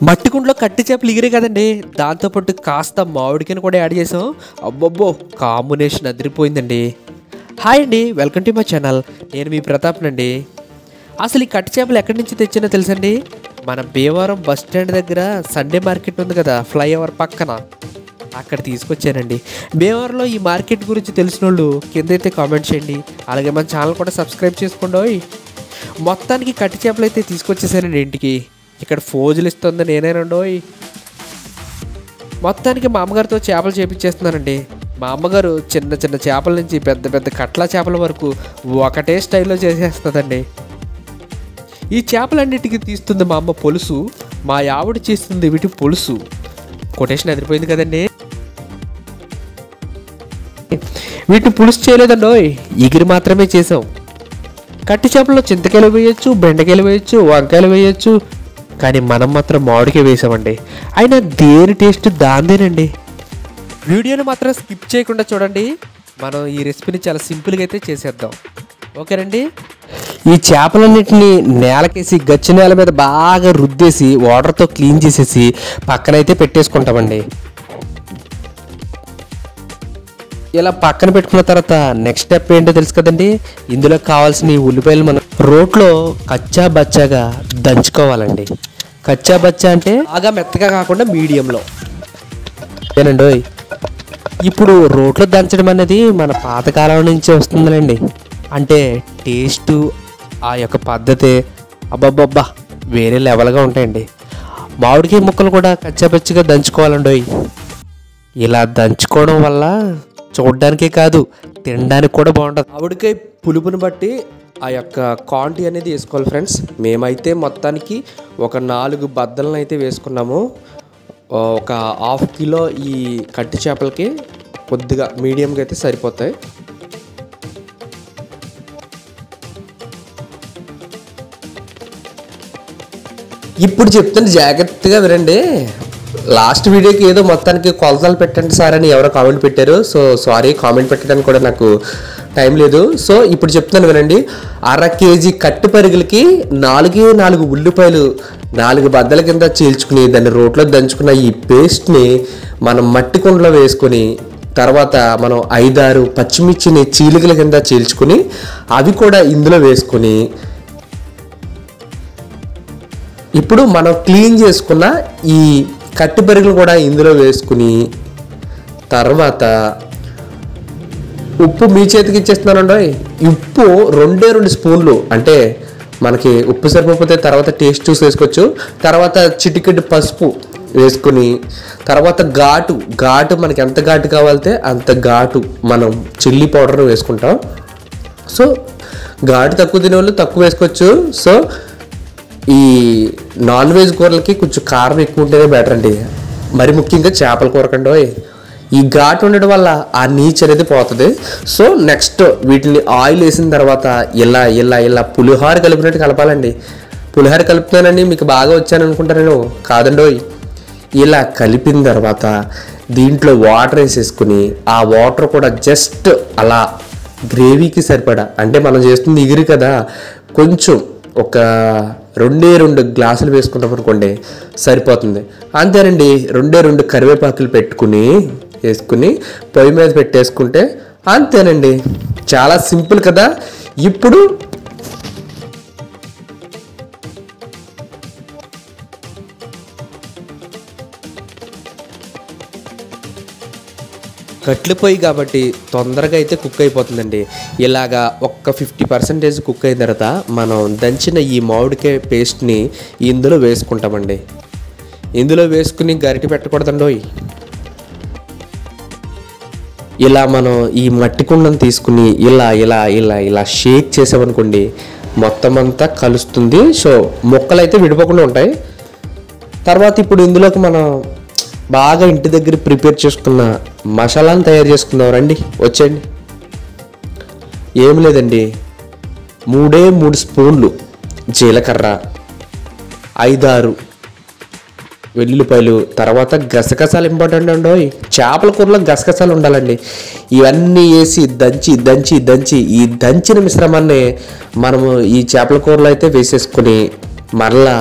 మట్టి కుండలో కట్టి చేపలు ఎగిరే కదండి, దాంతోపాటు కాస్త మామిడికాయను కూడా యాడ్ చేసాం. అబ్బబ్బో, కాంబినేషన్ అదిరిపోయిందండి. హాయ్ అండి, వెల్కమ్ టు మై ఛానల్. నేను మీ ప్రతాప్నండి. అసలు ఈ కట్టి చేపలు ఎక్కడి నుంచి తెచ్చినా తెలుసండి? మన భీమవరం బస్ స్టాండ్ దగ్గర సండే మార్కెట్ ఉంది కదా, ఫ్లైఓవర్ పక్కన, అక్కడ తీసుకొచ్చానండి. భీమవరంలో ఈ మార్కెట్ గురించి తెలిసిన వాళ్ళు కిందైతే కామెంట్ చేయండి. అలాగే మన ఛానల్ కూడా సబ్స్క్రైబ్ చేసుకోండి. మొత్తానికి కట్టి చేపలు అయితే తీసుకొచ్చేసానండి ఇంటికి. ఇక్కడ ఫోజులు ఇస్తుంది నేనేనండోయ్. మొత్తానికి మా అమ్మగారితో చేపలు చేపించేస్తున్నానండి. మా అమ్మగారు చిన్న చిన్న చేపల నుంచి పెద్ద పెద్ద కట్ల చేపల వరకు ఒకటే స్టైల్లో చేసేస్తుందండి. ఈ చేపలన్నిటికీ తీస్తుంది మా అమ్మ పులుసు, మా ఆవిడ చేస్తుంది వీటి పులుసు. కొటేషన్ ఎదిరిపోయింది కదండి. వీటిని పులుసు చేయలేదండోయ్, ఎగిరి మాత్రమే చేసాం. కట్టి చేపల్లో చింతకాయలు వేయచ్చు, బెండకాయలు వేయచ్చు, వంకాయలు వేయచ్చు, కానీ మనం మాత్రం మామిడికాయ వేసామండి. అయినా దేని టేస్ట్ దాందేనండి. వీడియోని మాత్రం స్కిప్ చేయకుండా చూడండి. మనం ఈ రెసిపీని చాలా సింపుల్గా అయితే చేసేద్దాం, ఓకేనండి. ఈ చేపలన్నింటినీ నేలకేసి గచ్చి నేల మీద బాగా రుద్దేసి వాటర్తో క్లీన్ చేసేసి పక్కనైతే పెట్టేసుకుంటామండి. ఇలా పక్కన పెట్టుకున్న తర్వాత నెక్స్ట్ స్టెప్ ఏంటో తెలుసు కదండి. ఇందులో కావాల్సిన ఈ ఉల్లిపాయలు మనం రోట్లో కచ్చా బచ్చాగా దంచుకోవాలండి. కచ్చా బచ్చా అంటే బాగా మెత్తగా కాకుండా మీడియంలో ఏనండి. ఇప్పుడు రోట్లో దంచడం అనేది మన పాతకాలం నుంచి వస్తుందండి. అంటే టేస్టు ఆ యొక్క పద్ధతి అబ్బబ్బబ్బా వేరే లెవెల్గా ఉంటాయండి. మామిడికాయ ముక్కలు కూడా కచ్చా బచ్చగా దంచుకోవాలండి. ఇలా దంచుకోవడం వల్ల చూడడానికే కాదు, తినడానికి కూడా బాగుంటుంది. మామిడికాయ పులుపుని బట్టి ఆ యొక్క క్వాంటిటీ అనేది వేసుకోవాలి ఫ్రెండ్స్. మేమైతే మొత్తానికి ఒక 4 బద్దలను అయితే వేసుకున్నాము. ఒక ½ కిలో ఈ కట్టి చేపలకి కొద్దిగా మీడియంగా అయితే సరిపోతాయి. ఇప్పుడు చెప్తాను, జాగ్రత్తగా వినండి. లాస్ట్ వీడియోకి ఏదో మొత్తానికి కొలతలు పెట్టండి సార్ అని ఎవరో కామెంట్ పెట్టారు. సో సారీ, కామెంట్ పెట్టడానికి కూడా నాకు టైం లేదు. సో ఇప్పుడు చెప్తాను వినండి. 1/2 కేజీ కట్టు పరుగులకి 4 ఉల్లిపాయలు 4 బద్దల కింద చీల్చుకుని దాన్ని రోట్లో దంచుకున్న ఈ పేస్ట్ని మనం మట్టి కుండలో వేసుకొని, తర్వాత మనం 5-6 పచ్చిమిర్చిని చీలికల కింద చీల్చుకుని అవి కూడా ఇందులో వేసుకొని, ఇప్పుడు మనం క్లీన్ చేసుకున్న ఈ కట్టి పరుగులు కూడా ఇందులో వేసుకుని, తర్వాత ఉప్పు మీ చేతికి ఇచ్చేస్తున్నానండి. ఉప్పు 2 స్పూన్లు, అంటే మనకి ఉప్పు సరిపోతే తర్వాత టేస్ట్ చూసి వేసుకోవచ్చు. తర్వాత చిటికెడు పసుపు వేసుకుని, తర్వాత ఘాటు మనకి ఎంత ఘాటు కావాలితే అంత ఘాటు మనం చిల్లీ పౌడర్ వేసుకుంటాం. సో ఘాటు తక్కువ తినేవాళ్ళు తక్కువ వేసుకోవచ్చు. సో ఈ నాన్ వెజ్ కూరలకి కొంచెం కారం ఎక్కువ ఉంటేనే బెటర్ అండి. మరి ముఖ్యంగా చేపల కూర కండి. ఈ ఘాటు ఉండడం వల్ల ఆ నీచు అనేది పోతుంది. సో నెక్స్ట్ వీటిని ఆయిల్ వేసిన తర్వాత ఇలా ఇలా ఇలా పులిహోర కలిపినట్టు కలపాలండి. పులిహోర కలుపుతానండి మీకు బాగా వచ్చాను అనుకుంటాను నేను, కాదండి. ఇలా కలిపిన తర్వాత దీంట్లో వాటర్ వేసేసుకుని, ఆ వాటర్ కూడా జస్ట్ అలా గ్రేవీకి సరిపడా, అంటే మనం చేస్తుంది ఎగిరి కదా, కొంచెం ఒక 2 గ్లాసులు వేసుకుంటాం అనుకోండి సరిపోతుంది. అంతేనండి. 2 కరివేపాకులు వేసుకుని పొయ్యి మీద పెట్టేసుకుంటే అంతేనండి. చాలా సింపుల్ కదా. ఇప్పుడు కట్లు పొయ్యి కాబట్టి తొందరగా అయితే కుక్ అయిపోతుందండి. ఇలాగా ఒక్క 50% కుక్ అయిన తర్వాత మనం దంచిన ఈ మామిడికాయ పేస్ట్ని ఇందులో వేసుకుంటామండి. ఇందులో వేసుకుని గరిటె పెట్టకూడదండి. ఇలా మనం ఈ మట్టి కుండను తీసుకుని ఇలా ఇలా ఇలా ఇలా షేక్ చేసామనుకోండి మొత్తం అంతా కలుస్తుంది. సో ముక్కలు అయితే విడిపోకుండా ఉంటాయి. తర్వాత ఇప్పుడు ఇందులోకి మనం బాగా ఇంటి దగ్గర ప్రిపేర్ చేసుకున్న మసాలాను తయారు చేసుకుందాం రండి, వచ్చేయండి. ఏమి లేదండి, 3 స్పూన్లు జీలకర్ర, 5-6 వెల్లుల్లిపాయలు, తర్వాత గసగసాలు ఇంపార్టెంట్ అండి. చేపల కూరలో గసగసాలు ఉండాలండి. ఇవన్నీ వేసి దంచి ఈ దంచిన మిశ్రమాన్ని మనము ఈ చేపల కూరలో అయితే వేసేసుకొని మరలా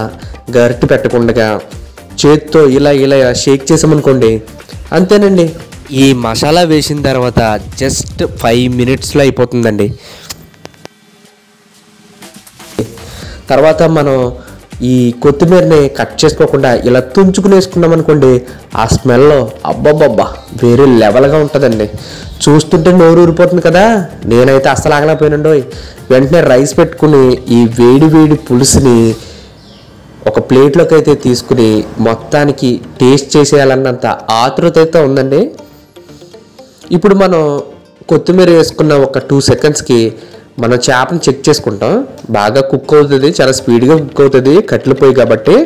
గరిటె పెట్టకుండా చేత్తో ఇలా ఇలా షేక్ చేసామనుకోండి, అంతేనండి. ఈ మసాలా వేసిన తర్వాత జస్ట్ 5 మినిట్స్లో అయిపోతుందండి. తర్వాత మనం ఈ కొత్తిమీరని కట్ చేసుకోకుండా ఇలా తుంచుకుని వేసుకున్నాం అనుకోండి, ఆ స్మెల్ అబ్బబ్బబ్బా వేరే లెవెల్గా ఉంటుందండి. చూస్తుంటే నోరు ఊరిపోతుంది కదా. నేనైతే అస్సలు ఆగలేకపోయానండి. వెంటనే రైస్ పెట్టుకుని ఈ వేడి వేడి పులుసుని ఒక ప్లేట్లోకి అయితే తీసుకుని మొత్తానికి టేస్ట్ చేసేయాలన్నంత ఆతృత అయితే ఉందండి. ఇప్పుడు మనం కొత్తిమీర వేసుకున్న ఒక 2 సెకండ్స్కి మనం చేపను చెక్ చేసుకుంటాం. బాగా కుక్ అవుతుంది, చాలా స్పీడ్గా కుక్ అవుతుంది కట్టెల పొయ్యి కాబట్టి.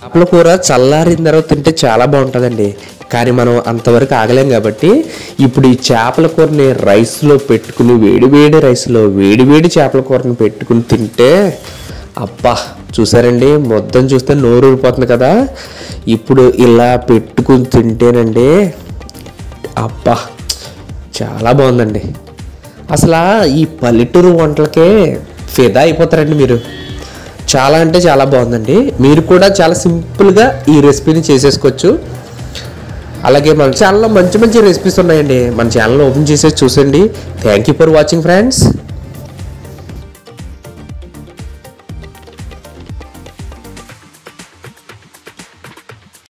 చేపల కూర చల్లారిన తర్వాత తింటే చాలా బాగుంటుందండి. కానీ మనం అంతవరకు ఆగలేం కాబట్టి ఇప్పుడు ఈ చేపల కూరని రైస్లో పెట్టుకుని వేడి రైస్లో వేడి చేపల కూరని పెట్టుకుని తింటే అబ్బా, చూసారండి మొత్తం చూస్తే నోరు ఊరిపోతుంది కదా. ఇప్పుడు ఇలా పెట్టుకుని తింటేనండి అబ్బా చాలా బాగుందండి. అసలు ఈ పల్లెటూరు వంటలకే ఫిదా అయిపోతారండి మీరు. చాలా అంటే చాలా బాగుందండి. మీరు కూడా చాలా సింపుల్గా ఈ రెసిపీని చేసేసుకోవచ్చు. అలాగే మన ఛానల్లో మంచి రెసిపీస్ ఉన్నాయండి. మన ఛానల్ ఓపెన్ చేసేసి చూసండి. Thank you for watching friends.